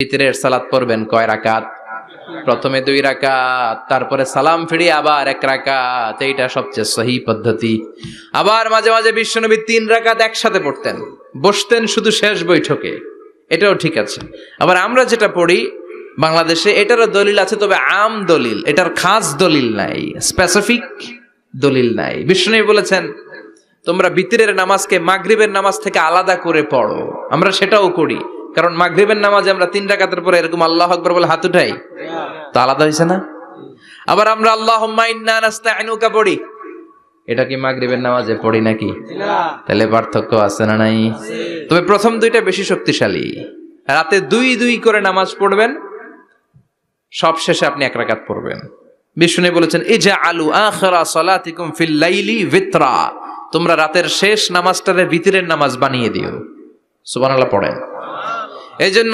ভিতরের সালাত পড়বেন কয় রাকাত? প্রথমে 2 রাকাত, তারপরে সালাম ফিরিয়ে আবার 1 রাকাত। এইটা সবচেয়ে সহি পদ্ধতি। আবার মাঝে মাঝে বিশ্বনবী 3 রাকাত একসাথে পড়তেন, বসতেন শুধু শেষ বৈঠকে, এটাও ঠিক আছে। আবার আমরা যেটা পড়ি বাংলাদেশে, এটারও দলিল আছে, তবে আম দলিল, এটার খাস দলিল নাই, স্পেসিফিক দলিল নাই। বিশ্বনবী বলেছেন তোমরা বিতরের নামাজকে মাগরিবের নামাজ থেকে আলাদা করে পড়ো। আমরা সেটাও করি, কারণ মাগরিবের নামাজে আমরা 3 রাকাতের পরে এরকম আল্লাহু আকবার বলে হাত উঠাই, তো আলাদা হয়েছে না? আবার আমরা আল্লাহুম্মা ইন্না নাস্তাইনুকা পড়ি, এটা কি মাগরিবের নামাজে পড়ি নাকি? তাহলে পার্থক্য আছে না নাই? তবে প্রথম 2টা বেশি শক্তিশালী। রাতে 2 করে নামাজ পড়বেন, সব শেষে আপনি 1 রাকাত পড়বেন। বিষ্ণু বলেছেন ইজআলু আখিরা সালাতিকুম ফিল লাইলি বিতরা, তোমরা রাতের শেষ নামাজটারে ভিতরের নামাজ বানিয়ে দিও। সুবহানাল্লাহ পড়েন। এই জন্য